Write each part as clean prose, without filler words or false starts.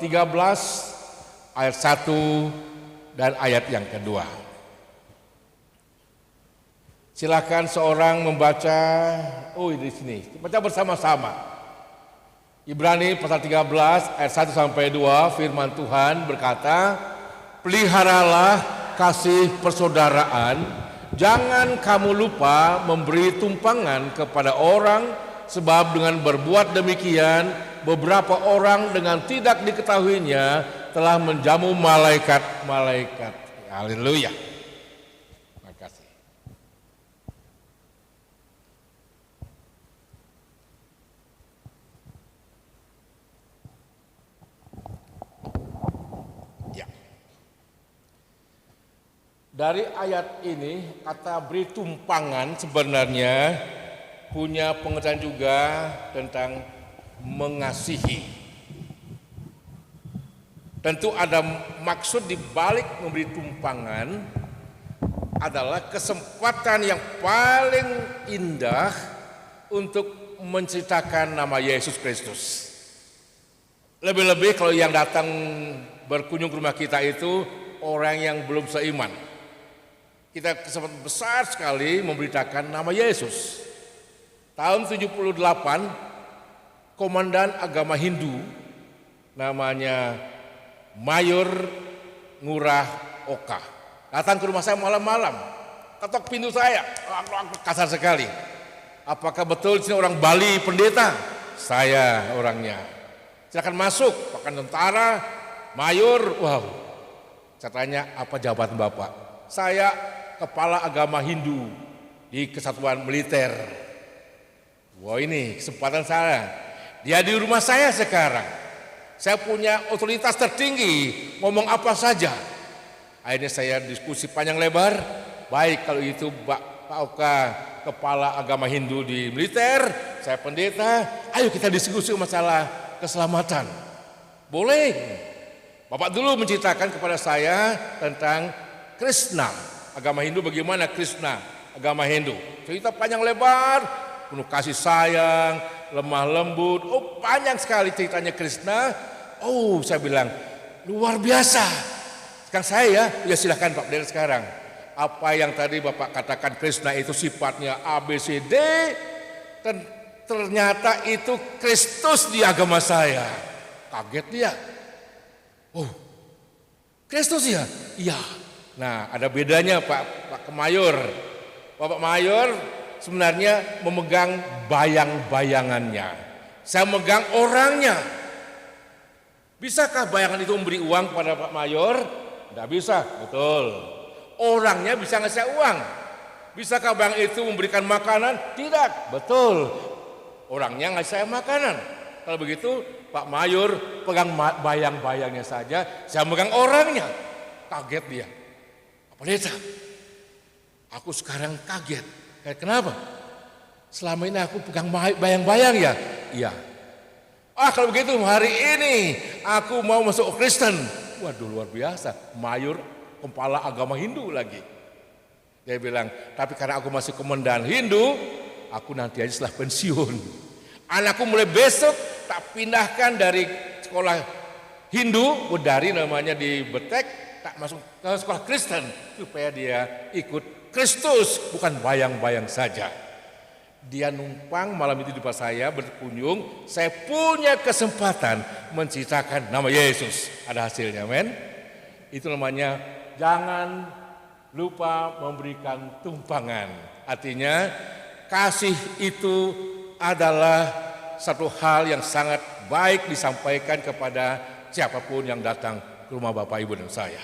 13 ayat 1 dan ayat yang kedua. Silakan seorang membaca, di sini, baca bersama-sama. Ibrani pasal 13 ayat 1 sampai 2, firman Tuhan berkata, peliharalah kasih persaudaraan, jangan kamu lupa memberi tumpangan kepada orang, sebab dengan berbuat demikian beberapa orang dengan tidak diketahuinya telah menjamu malaikat-malaikat. Haleluya. Terima kasih. Ya. Dari ayat ini kata beri tumpangan sebenarnya punya pengertian juga tentang mengasihi. Tentu ada maksud di balik memberi tumpangan adalah kesempatan yang paling indah untuk menceritakan nama Yesus Kristus. Lebih-lebih kalau yang datang berkunjung ke rumah kita itu orang yang belum seiman. Kita kesempatan besar sekali memberitakan nama Yesus. Tahun 78 komandan agama Hindu namanya Mayor Ngurah Oka datang ke rumah saya malam-malam, ketok pintu saya, kasar sekali. Apakah betul sini orang Bali pendeta? Saya orangnya. Silakan masuk, bahkan tentara, mayor. Wow. Saya tanya, apa jabatan Bapak? Saya kepala agama Hindu di kesatuan militer. Wah, ini kesempatan saya. Dia di rumah saya sekarang. Saya punya otoritas tertinggi, ngomong apa saja. Akhirnya saya diskusi panjang lebar. Baik kalau itu Pak Oka, kepala agama Hindu di militer, saya pendeta, ayo kita diskusi masalah keselamatan. Boleh. Bapak dulu menceritakan kepada saya tentang Krishna. Agama Hindu bagaimana Krishna, agama Hindu. Cerita panjang lebar, penuh kasih sayang, lemah lembut. Panjang sekali ceritanya Krishna. Saya bilang luar biasa. Sekarang saya ya silahkan Pak Pendeta sekarang. Apa yang tadi Bapak katakan Krishna itu sifatnya ABCD, ternyata itu Kristus di agama saya. Kaget dia. Kristus ya? Iya. Nah, ada bedanya Pak Mayor. Bapak Mayor sebenarnya memegang bayang-bayangannya. Saya memegang orangnya. Bisakah bayangan itu memberi uang kepada Pak Mayor? Tidak bisa, betul. Orangnya bisa ngasih uang. Bisakah bayang itu memberikan makanan? Tidak, betul. Orangnya ngasih saya makanan. Kalau begitu Pak Mayor pegang bayang-bayangnya saja, saya megang orangnya. Kaget dia. Pak Pendeta, aku sekarang kaget. Kenapa? Selama ini aku pegang bayang-bayang ya? Iya. Kalau begitu hari ini aku mau masuk Kristen. Waduh, luar biasa. Mayor kepala agama Hindu lagi. Dia bilang, tapi karena aku masih komandan Hindu, aku nanti aja setelah pensiun. Anakku mulai besok tak pindahkan dari sekolah Hindu, Budari namanya di Betek, tak masuk ke sekolah Kristen supaya dia ikut Kristus, bukan bayang-bayang saja. Dia numpang malam itu di tempat saya berkunjung, saya punya kesempatan menceritakan nama Yesus. Ada hasilnya, men. Itu namanya jangan lupa memberikan tumpangan. Artinya kasih itu adalah satu hal yang sangat baik disampaikan kepada siapapun yang datang ke rumah Bapak Ibu dan saya.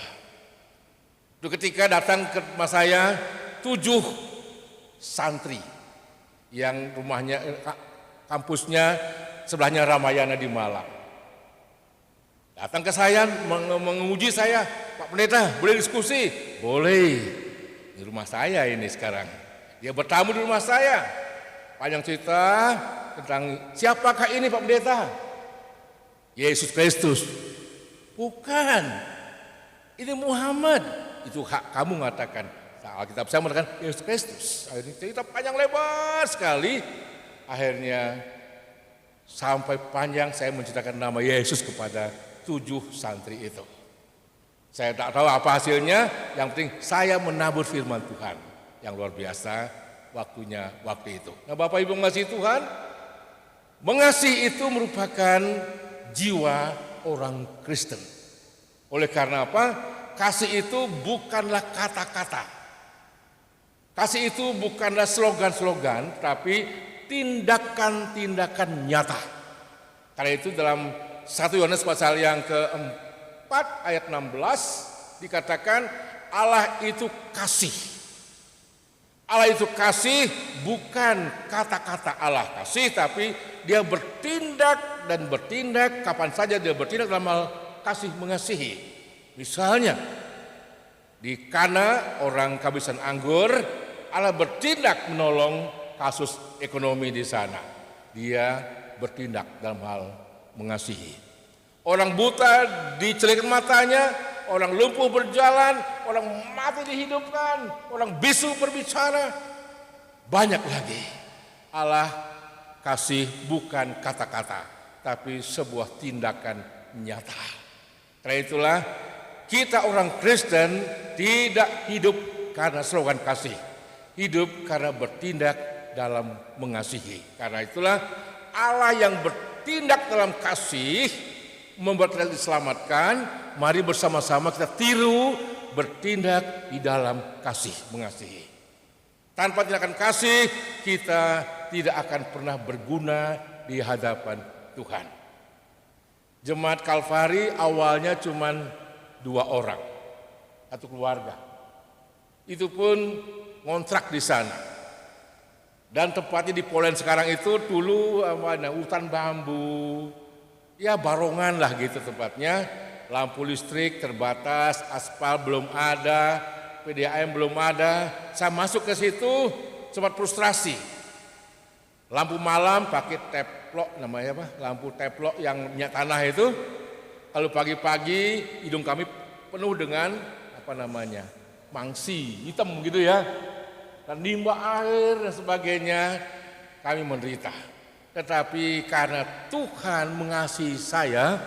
Itu ketika datang ke rumah saya 7 santri yang rumahnya kampusnya, sebelahnya Ramayana di Malang. Datang ke saya, menguji saya, Pak Pendeta, boleh diskusi? Boleh, di rumah saya ini sekarang. Dia bertamu di rumah saya. Panjang cerita tentang siapakah ini Pak Pendeta? Yesus Kristus. Bukan, ini Muhammad. Itu hak kamu mengatakan. Alkitab saya mengatakan Yesus Kristus. Akhirnya cerita panjang lebar sekali. Akhirnya sampai panjang saya menceritakan nama Yesus kepada 7 santri itu. Saya tak tahu apa hasilnya, yang penting saya menabur firman Tuhan yang luar biasa waktunya waktu itu. Nah Bapak Ibu mengasihi Tuhan, mengasihi itu merupakan jiwa orang Kristen. Oleh karena apa? Kasih itu bukanlah kata-kata. Kasih itu bukanlah slogan-slogan, tapi tindakan-tindakan nyata. Karena itu dalam 1 Yohanes pasal yang keempat ayat 16 dikatakan Allah itu kasih. Allah itu kasih bukan kata-kata Allah kasih, tapi dia bertindak dan bertindak kapan saja dia bertindak dalam hal kasih mengasihi. Misalnya di Kana orang kehabisan anggur, Allah bertindak menolong kasus ekonomi di sana. Dia bertindak dalam hal mengasihi. Orang buta dicelupkan matanya, orang lumpuh berjalan, orang mati dihidupkan, orang bisu berbicara. Banyak lagi. Allah kasih bukan kata-kata, tapi sebuah tindakan nyata. Karena itulah kita orang Kristen tidak hidup karena slogan kasih, hidup karena bertindak dalam mengasihi. Karena itulah Allah yang bertindak dalam kasih membuat kita diselamatkan. Mari bersama-sama kita tiru bertindak di dalam kasih mengasihi. Tanpa tindakan kasih kita tidak akan pernah berguna di hadapan Tuhan. Jemaat Kalvari awalnya cuma 2 orang, satu keluarga. Itu pun ngontrak di sana. Dan tempatnya di Polen sekarang itu dulu hutan bambu, ya barongan lah gitu tempatnya. Lampu listrik terbatas, aspal belum ada, PDAM belum ada. Saya masuk ke situ sempat frustrasi. Lampu malam pakai teplok, namanya apa? Lampu teplok yang minyak tanah itu. Kalau pagi-pagi hidung kami penuh dengan mangsi hitam gitu ya, dan limbah air dan sebagainya, kami menderita. Tetapi karena Tuhan mengasihi saya,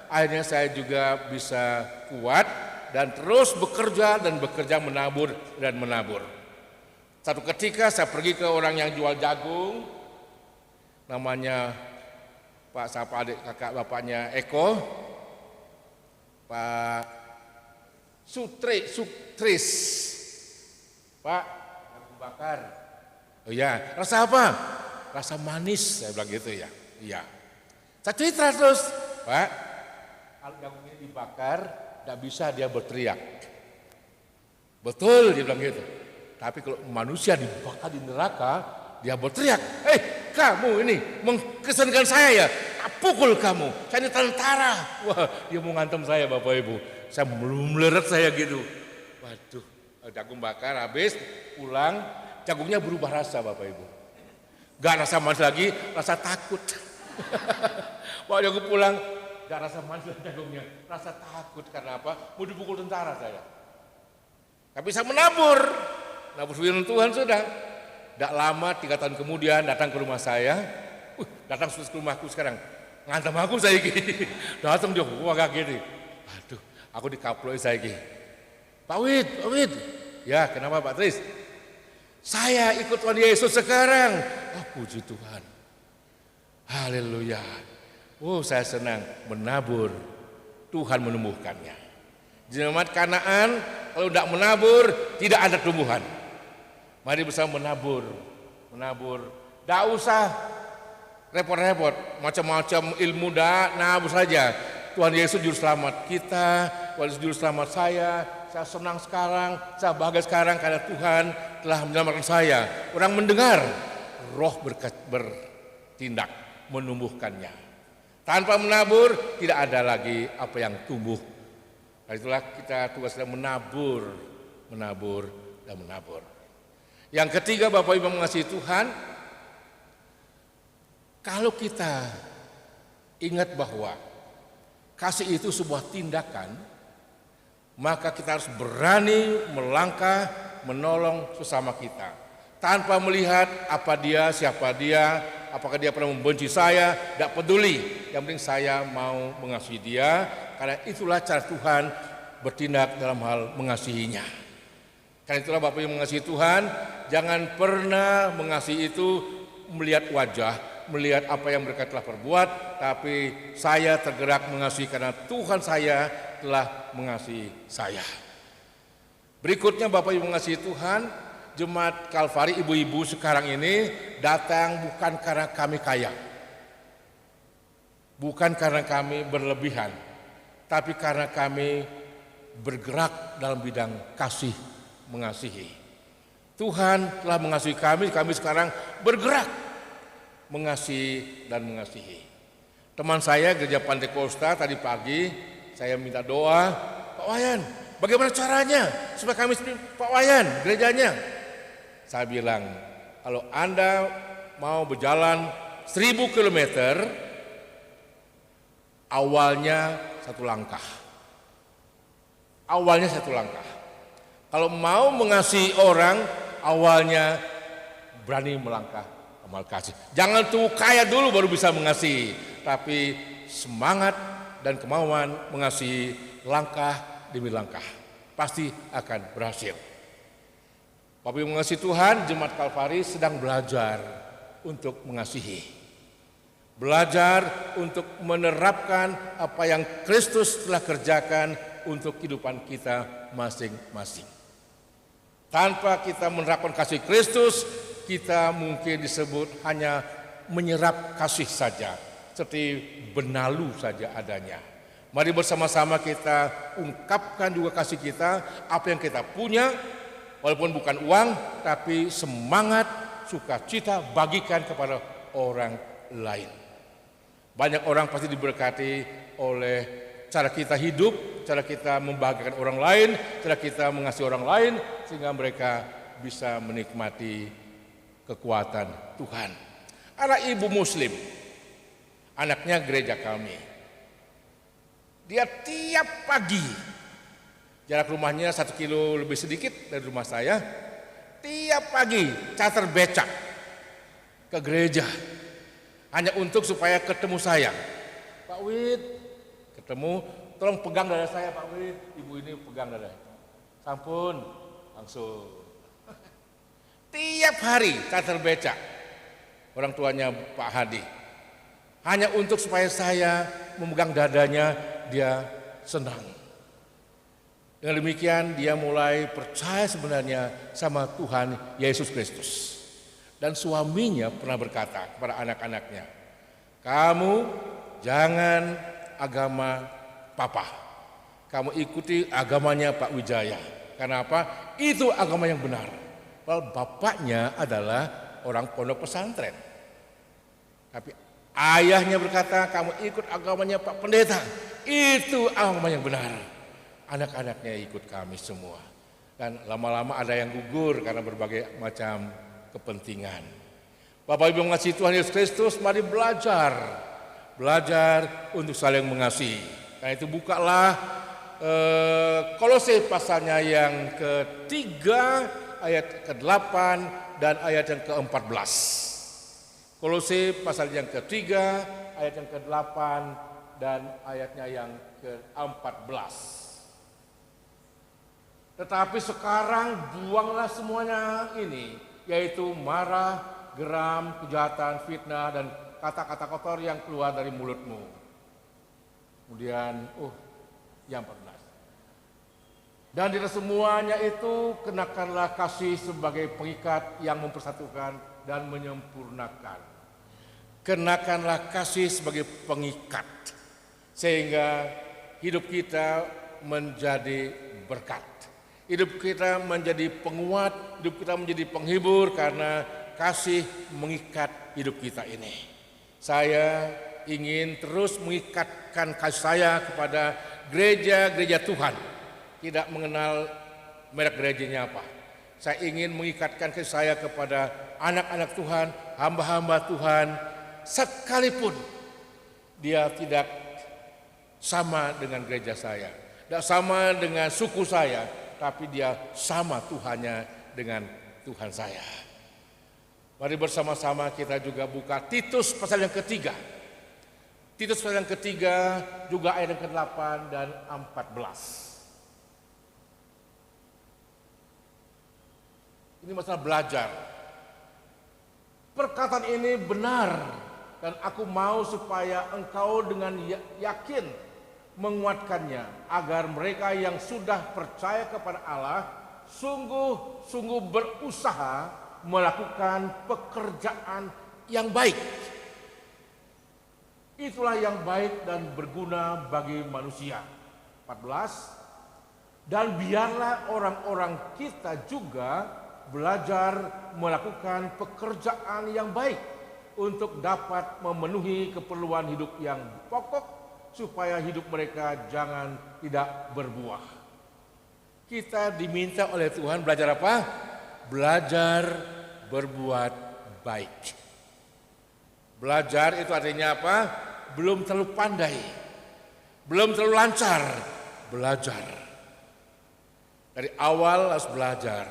akhirnya saya juga bisa kuat dan terus bekerja menabur dan menabur. Satu ketika saya pergi ke orang yang jual jagung, namanya Pak siapa adik kakak bapaknya Eko, Pak Sutris, Pak jagung bakar. Oh ya, rasa apa? Rasa manis, saya bilang gitu ya. Iya. Saya cerita terus, Pak, kalau jagungnya dibakar, tidak bisa dia berteriak. Betul, dia bilang gitu. Tapi kalau manusia dibakar di neraka, dia berteriak. Kamu ini mengkesankan saya ya, tak pukul kamu. Saya ini tentara. Wah, dia mau ngantem saya Bapak Ibu. Saya belum meleret saya gitu. Waduh, jagung bakar habis, pulang, jagungnya berubah rasa Bapak Ibu. Gak rasa manis lagi, rasa takut. Waktu aku pulang, gak rasa manis lagi jagungnya, rasa takut. Karena apa? Mau dipukul tentara saya. Tapi saya menabur firman Tuhan sudah. Tidak lama 3 tahun kemudian datang ke rumah saya, datang ke rumahku sekarang, ngantem aku saya gini, datang dia, wah kaget nih. Aduh, aku dikaploi saya gini. Pak Wid, ya kenapa Pak Tris? Saya ikut Tuhan Yesus sekarang. Puji Tuhan. Haleluya. Saya senang menabur. Tuhan menumbuhkannya. Jemaat Kanaan kalau tidak menabur tidak ada tumbuhan. Mari bersama menabur. Tidak usah repot-repot. Macam-macam ilmu nabur saja. Tuhan Yesus juru selamat kita. Tuhan Yesus juru selamat saya. Saya senang sekarang, saya bahagia sekarang karena Tuhan telah menyelamatkan saya. Orang mendengar, roh bertindak menumbuhkannya. Tanpa menabur tidak ada lagi apa yang tumbuh. Nah, itulah kita tugasnya menabur, dan menabur. Yang ketiga, Bapak Ibu mengasihi Tuhan, kalau kita ingat bahwa kasih itu sebuah tindakan, maka kita harus berani melangkah menolong sesama kita. Tanpa melihat apa dia, siapa dia, apakah dia pernah membenci saya, tidak peduli. Yang penting saya mau mengasihi dia, karena itulah cara Tuhan bertindak dalam hal mengasihinya. Karena itulah Bapak yang mengasihi Tuhan, jangan pernah mengasihi itu melihat wajah, melihat apa yang mereka telah perbuat, tapi saya tergerak mengasihi karena Tuhan saya telah mengasihi saya. Berikutnya Bapak Ibu mengasihi Tuhan, Jemaat Kalvari ibu-ibu sekarang ini datang bukan karena kami kaya, bukan karena kami berlebihan, tapi karena kami bergerak dalam bidang kasih mengasihi. Tuhan telah mengasihi kami sekarang bergerak mengasihi dan mengasihi. Teman saya gereja Pantekosta tadi pagi saya minta doa, Pak Wayan, bagaimana caranya supaya kami seperti Pak Wayan gerejanya? Saya bilang, kalau Anda mau berjalan 1000 kilometer, awalnya satu langkah. Awalnya satu langkah. Kalau mau mengasihi orang, awalnya berani melangkah amal kasih. Jangan tunggu kaya dulu baru bisa mengasihi, tapi semangat dan kemauan mengasihi langkah demi langkah pasti akan berhasil. Bapak Ibu mengasihi Tuhan, Jemaat Kalvari sedang belajar untuk mengasihi. Belajar untuk menerapkan apa yang Kristus telah kerjakan untuk kehidupan kita masing-masing. Tanpa kita menerapkan kasih Kristus, kita mungkin disebut hanya menyerap kasih saja, seperti benalu saja adanya. Mari bersama-sama kita ungkapkan juga kasih kita, apa yang kita punya, walaupun bukan uang, tapi semangat, sukacita bagikan kepada orang lain. Banyak orang pasti diberkati oleh cara kita hidup, cara kita membahagiakan orang lain, cara kita mengasihi orang lain, sehingga mereka bisa menikmati kekuatan Tuhan. Ada ibu muslim, anaknya gereja kami. Dia tiap pagi, jarak rumahnya 1 kilo lebih sedikit dari rumah saya, tiap pagi charter becak ke gereja hanya untuk supaya ketemu saya. Pak Wid, ketemu, tolong pegang dada saya Pak Wid. Ibu ini pegang dada. Sampun, langsung. Tiap hari charter becak, orang tuanya Pak Hadi, hanya untuk supaya saya memegang dadanya, dia senang. Dengan demikian dia mulai percaya sebenarnya sama Tuhan Yesus Kristus. Dan suaminya pernah berkata kepada anak-anaknya, kamu jangan agama papa, kamu ikuti agamanya Pak Wijaya. Karena apa? Itu agama yang benar. Padahal bapaknya adalah orang pondok pesantren. Tapi ayahnya berkata, kamu ikut agamanya Pak Pendeta, itu agama yang benar. Anak-anaknya ikut kami semua. Dan lama-lama ada yang gugur karena berbagai macam kepentingan. Bapak Ibu mengasihi Tuhan Yesus Kristus, mari belajar untuk saling mengasihi. Karena itu bukalah Kolose pasalnya yang ketiga, ayat ke-8 dan ayat yang ke-14. Kolose pasal yang ketiga, ayat yang ke-8 dan ayatnya yang ke-14. Tetapi sekarang buanglah semuanya ini, yaitu marah, geram, kejahatan, fitnah, dan kata-kata kotor yang keluar dari mulutmu. Kemudian, yang 14. Dan di semuanya itu kenakanlah kasih sebagai pengikat yang mempersatukan dan menyempurnakan. Kenakanlah kasih sebagai pengikat, sehingga hidup kita menjadi berkat. Hidup kita menjadi penguat, hidup kita menjadi penghibur karena kasih mengikat hidup kita ini. Saya ingin terus mengikatkan kasih saya kepada gereja-gereja Tuhan, tidak mengenal merek gerejanya apa. Saya ingin mengikatkan kasih saya kepada anak-anak Tuhan, hamba-hamba Tuhan, sekalipun dia tidak sama dengan gereja saya, tidak sama dengan suku saya, tapi dia sama Tuhannya dengan Tuhan saya. Mari bersama-sama kita juga buka Titus pasal yang ketiga. Titus pasal yang ketiga juga ayat yang ke-8 dan 14. Ini masalah belajar. Perkataan ini benar dan aku mau supaya engkau dengan yakin menguatkannya agar mereka yang sudah percaya kepada Allah sungguh-sungguh berusaha melakukan pekerjaan yang baik. Itulah yang baik dan berguna bagi manusia. 14. Dan biarlah orang-orang kita juga belajar melakukan pekerjaan yang baik untuk dapat memenuhi keperluan hidup yang pokok supaya hidup mereka jangan tidak berbuah. Kita diminta oleh Tuhan belajar apa? Belajar berbuat baik. Belajar itu artinya apa? Belum terlalu pandai, belum terlalu lancar, belajar. Dari awal harus belajar.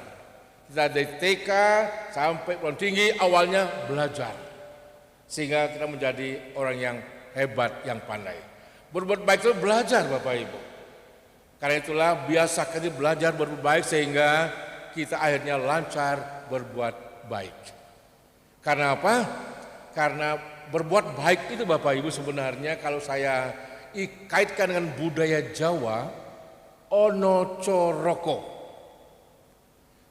Kita dari TK sampai perguruan tinggi awalnya belajar. Sehingga kita menjadi orang yang hebat, yang pandai. Berbuat baik itu belajar Bapak Ibu. Karena itulah biasakan belajar berbuat baik sehingga kita akhirnya lancar berbuat baik. Karena apa? Karena berbuat baik itu Bapak Ibu sebenarnya kalau saya kaitkan dengan budaya Jawa, ono coroko.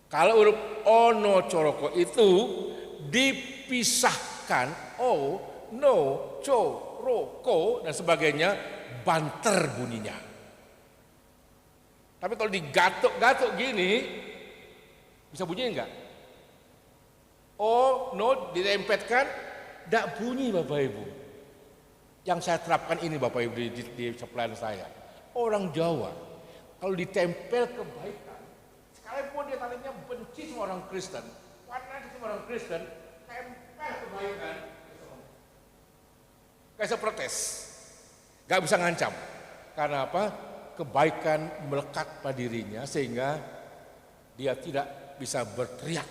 Kalau huruf ono coroko itu dipisahkan o, no, co, roko dan sebagainya, banter bunyinya. Tapi kalau digatuk-gatuk gini bisa bunyi enggak? O, no ditempelkan enggak bunyi Bapak Ibu. Yang saya terapkan ini Bapak Ibu di pelayanan saya. Orang Jawa kalau ditempel kebaikan, sekalipun dia tadinya benci sama orang Kristen, fanatik sama orang Kristen, tempel kebaikan, gak bisa protes, gak bisa ngancam. Karena apa? Kebaikan melekat pada dirinya sehingga dia tidak bisa berteriak.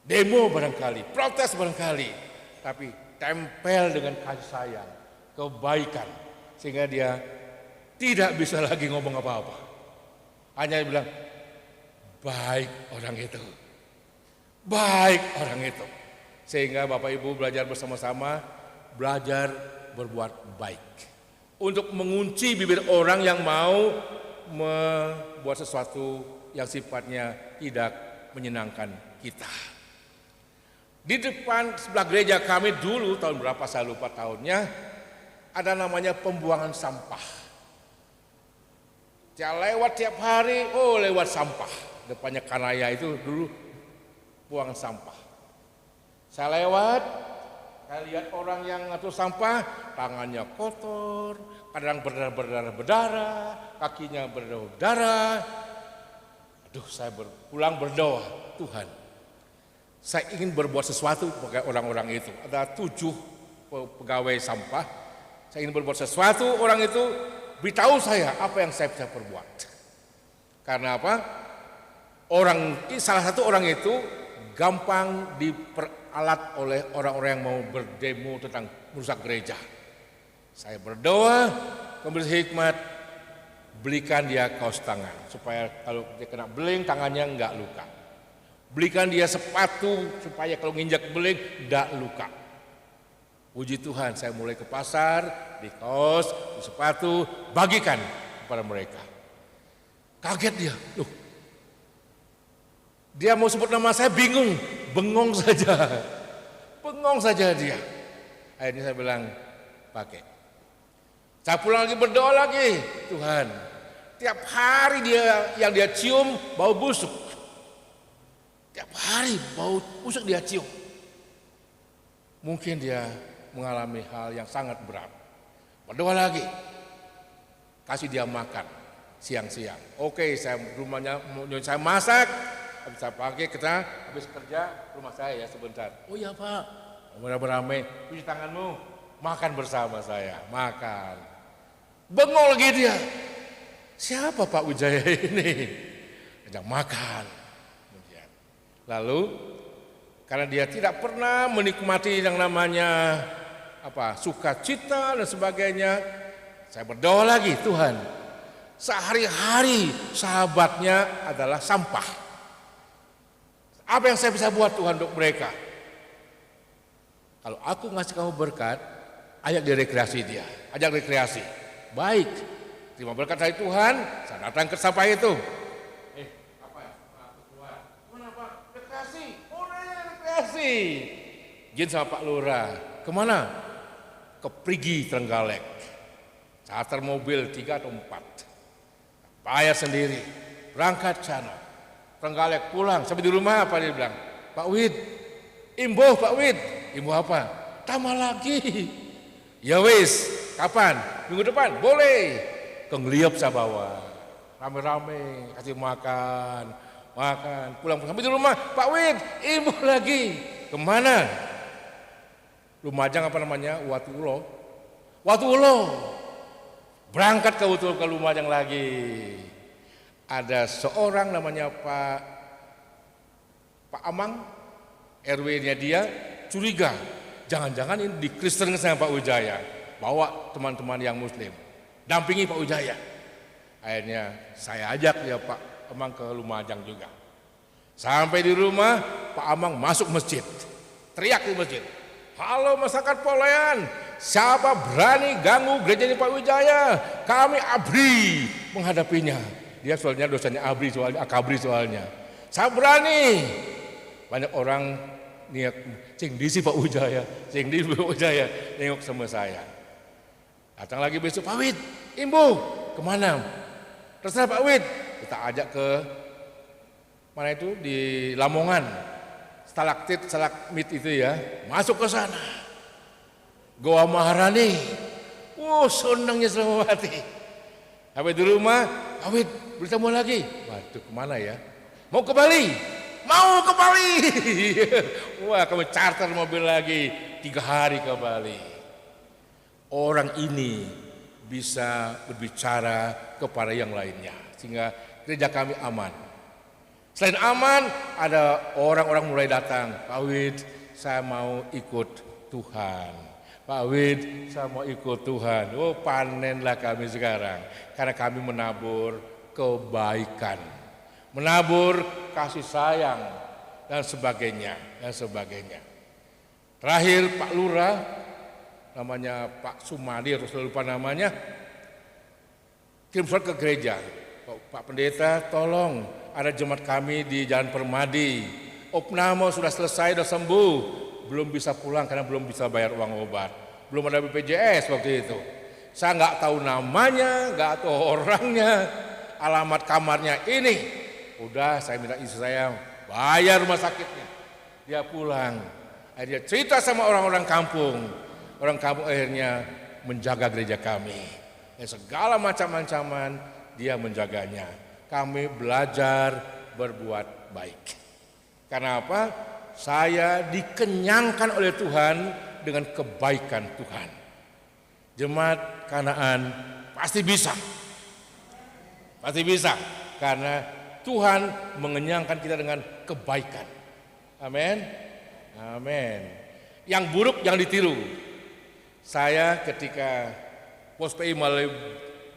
Demo barangkali, protes barangkali, tapi tempel dengan kasih sayang, kebaikan, sehingga dia tidak bisa lagi ngomong apa-apa. Hanya bilang, baik orang itu, baik orang itu. Sehingga Bapak Ibu belajar bersama-sama, belajar berbuat baik. Untuk mengunci bibir orang yang mau membuat sesuatu yang sifatnya tidak menyenangkan kita. Di depan sebelah gereja kami dulu, tahun berapa saya lupa tahunnya, ada namanya pembuangan sampah. Lewat tiap hari, lewat sampah. Depannya Kanaya itu dulu buangan sampah. Saya lewat, saya lihat orang yang ngatur sampah, tangannya kotor, kadang berdarah, kakinya berdarah. Aduh, saya pulang berdoa, Tuhan, saya ingin berbuat sesuatu bagi orang-orang itu. Ada 7 pegawai sampah. Saya ingin berbuat sesuatu, orang itu beritahu saya apa yang saya bisa perbuat. Karena apa? Salah satu orang itu gampang diperalat oleh orang-orang yang mau berdemo tentang merusak gereja. Saya berdoa, memberi hikmat, belikan dia kaos tangan supaya kalau dia kena beling tangannya enggak luka. Belikan dia sepatu supaya kalau nginjak beling enggak luka. Puji Tuhan, saya mulai ke pasar, di kaos, di sepatu, bagikan kepada mereka. Kaget dia, loh. Dia mau sebut nama saya bingung, bengong saja dia. Akhirnya saya bilang, pakai. Saya pulang lagi berdoa lagi, Tuhan, tiap hari yang dia cium bau busuk. Tiap hari bau busuk dia cium. mungkin dia mengalami hal yang sangat berat. Berdoa lagi, kasih dia makan siang-siang. Oke, rumahnya saya masak, habis saya pakai kita habis kerja rumah saya ya sebentar. Oh iya Pak, beramai-ramai, cuci tanganmu, makan bersama saya, makan. Bengol lagi dia. Siapa Pak Wijaya ini? Ajak makan. Lalu karena dia tidak pernah menikmati yang namanya sukacita dan sebagainya, saya berdoa lagi, Tuhan, sehari-hari sahabatnya adalah sampah. Apa yang saya bisa buat Tuhan untuk mereka? Kalau aku ngasih kamu berkat, ajak dia rekreasi dia, ajak rekreasi. Baik, terima berkat dari Tuhan, saya datang ke sampah itu. Apa ya? Tuhan, mana Pak? Rekreasi, rekreasi. Izin sama Pak Lurah, kemana? Ke Prigi Trenggalek. Charter mobil 3 atau 4. Bayar sendiri, berangkat sana. Trenggalek pulang, sampai di rumah apa dia bilang? Pak Wid, imbuh Pak Wid. Imbuh apa? Tambah lagi. Ya wis, kapan? Minggu depan? Boleh. Kengliop saya bawa. Rame-rame, kasih makan. Pulang sampai di rumah, Pak Wid, imbuh lagi. Kemana? Lumajang apa namanya? Watulo. Berangkat ke Lumajang lagi. Ada seorang namanya Pak Amang, RW-nya dia curiga, jangan-jangan ini di Kristen sama Pak Wijaya, bawa teman-teman yang Muslim, dampingi Pak Wijaya. Akhirnya saya ajak dia Pak Amang ke Lumajang juga. Sampai di rumah, Pak Amang masuk masjid, teriak di masjid, halo masyarakat Polean, siapa berani ganggu gereja ini Pak Wijaya? Kami abri menghadapinya. Dia soalnya dosanya akabri soalnya. Saya berani. Banyak orang niat cing di si Pak Wijaya, nengok sama saya. Datang lagi besok, Pak Wid, imbuh, kemana? Terserah Pak Wid, kita ajak ke mana itu di Lamongan, stalaktit itu ya, masuk ke sana. Goa Maharani, senangnya selama hati. Sampai di rumah, Pak Wid, bertemu lagi. Waduh, kemana ya? Mau ke Bali? Mau ke Bali. Wah, kami charter mobil lagi 3 hari ke Bali. Orang ini bisa berbicara kepada yang lainnya sehingga gereja kami aman. Selain aman, ada orang-orang mulai datang. Pak Wid, saya mau ikut Tuhan. Pak Wid, saya mau ikut Tuhan. Oh, panenlah kami sekarang karena kami menabur kebaikan, menabur kasih sayang dan sebagainya. Terakhir Pak Lurah, namanya Pak Sumadi, harus lupa namanya, kirim surat ke gereja. Pak Pendeta, tolong ada jemaat kami di Jalan Permadi. Opname sudah selesai, sudah sembuh, belum bisa pulang karena belum bisa bayar uang obat. Belum ada BPJS waktu itu. Saya nggak tahu namanya, nggak tahu orangnya, alamat kamarnya ini. Udah saya minta istri saya bayar rumah sakitnya. Dia pulang. Dia cerita sama orang-orang kampung. Orang kampung akhirnya menjaga gereja kami. Segala macam-macaman dia menjaganya. Kami belajar berbuat baik. Karena apa? Saya dikenyangkan oleh Tuhan dengan kebaikan Tuhan. Jemaat Kanaan pasti bisa. Pasti bisa. Karena Tuhan mengenyangkan kita dengan kebaikan. Amin. Amin. Yang buruk jangan ditiru. Saya ketika Pos PI mulai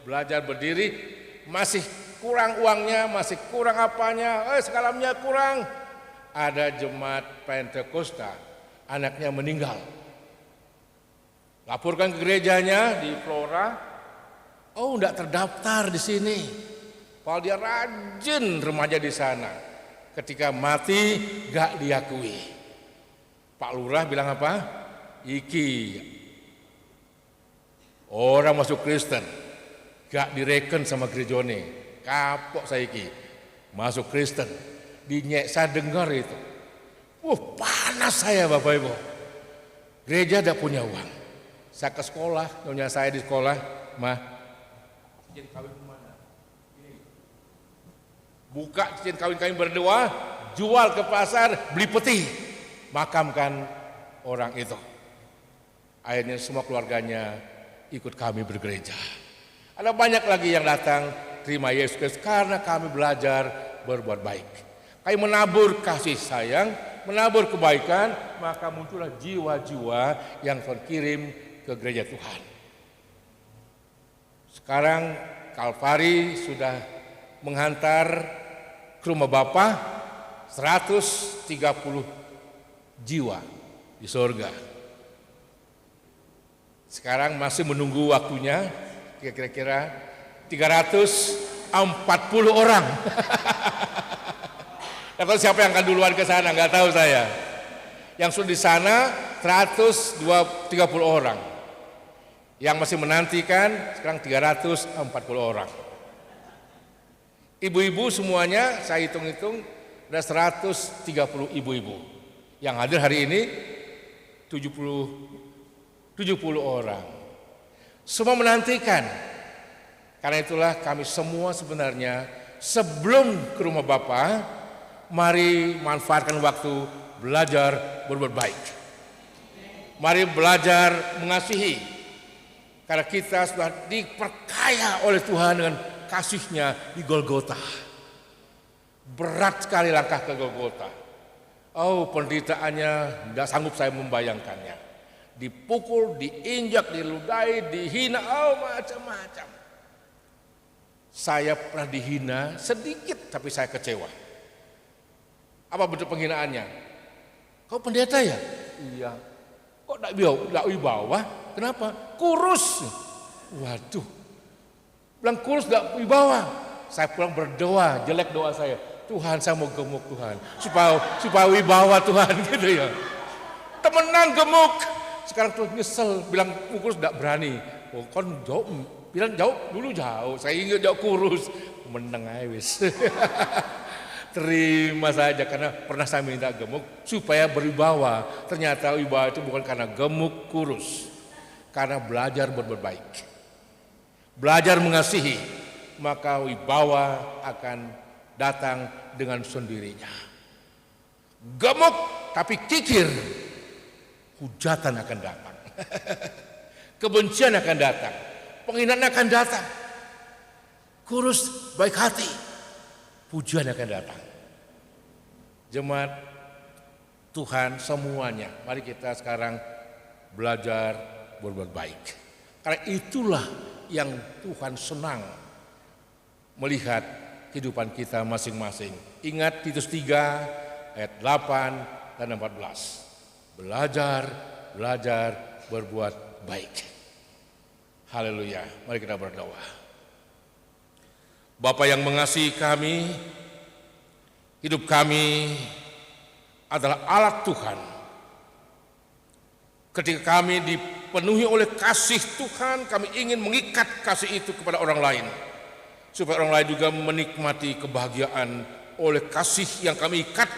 belajar berdiri, masih kurang uangnya, masih kurang apanya, segalanya kurang. Ada jemaat Pentakosta, anaknya meninggal. Laporkan ke gerejanya di Flora, enggak terdaftar di sini. Padahal dia rajin remaja di sana. Ketika mati, enggak diakui. Pak Lurah bilang apa? Iki orang masuk Kristen, gak direken sama gerejone, kapok saiki, masuk Kristen, dinyek saya dengar itu, panas saya Bapak Ibu, Gereja tidak punya uang. Saya ke sekolah, nyonya saya di sekolah, mah, cincin kawin kemana? Ini. Buka cincin kawin kami berdua, jual ke pasar, beli peti, makamkan orang itu. Akhirnya semua keluarganya ikut kami bergereja. Ada banyak lagi yang datang terima Yesus Kristus karena kami belajar berbuat baik. Kami menabur kasih sayang, menabur kebaikan, maka muncullah jiwa-jiwa yang Tuhan kirim ke gereja Tuhan. Sekarang Kalvari sudah menghantar ke rumah Bapa 130 jiwa di surga. Sekarang masih menunggu waktunya, kira-kira 340 orang. Nggak tahu siapa yang akan duluan ke sana, nggak tahu saya. Yang sudah di sana 130 orang. Yang masih menantikan sekarang 340 orang. Ibu-ibu semuanya saya hitung-hitung ada 130 ibu-ibu. Yang hadir hari ini 70 orang. Semua menantikan. Karena itulah kami semua sebenarnya sebelum ke rumah Bapa, mari manfaatkan waktu belajar berbuat baik. Mari belajar mengasihi. Karena kita sudah diperkaya oleh Tuhan dengan kasih-Nya di Golgota. Berat sekali langkah ke Golgota. Oh, penderitaannya tidak sanggup saya membayangkannya. Dipukul, diinjak, diludahi, dihina, oh macam-macam. Saya pernah dihina sedikit tapi saya kecewa. Apa bentuk penghinaannya? Kau pendeta ya? Iya. Kok tidak wibawa? Kenapa? Kurus. Waduh. Bilang kurus tidak wibawa. Saya pulang berdoa, jelek doa saya. Tuhan, saya mau gemuk Tuhan. Supaya wibawa Tuhan gitu ya. Temenan gemuk. Sekarang tuh nyesel, bilang kurus tidak berani. Oh, kan jauh, bilang jauh dulu jauh. Saya ingin jauh kurus. Meneng aja wis. Terima saja karena pernah saya minta gemuk supaya berwibawa. Ternyata wibawa itu bukan karena gemuk kurus, karena belajar berbuat baik, belajar mengasihi, maka wibawa akan datang dengan sendirinya. Gemuk tapi kikir, hujatan akan datang, kebencian akan datang, penghinaan akan datang. Kurus baik hati, pujian akan datang. Jemaat Tuhan semuanya, mari kita sekarang belajar berbuat baik. Karena itulah yang Tuhan senang melihat kehidupan kita masing-masing. Ingat Titus 3 ayat 8 dan 14. Belajar berbuat baik. Haleluya. Mari kita berdoa. Bapa yang mengasihi kami, hidup kami adalah alat Tuhan. Ketika kami dipenuhi oleh kasih Tuhan, kami ingin mengikat kasih itu kepada orang lain. Supaya orang lain juga menikmati kebahagiaan oleh kasih yang kami ikat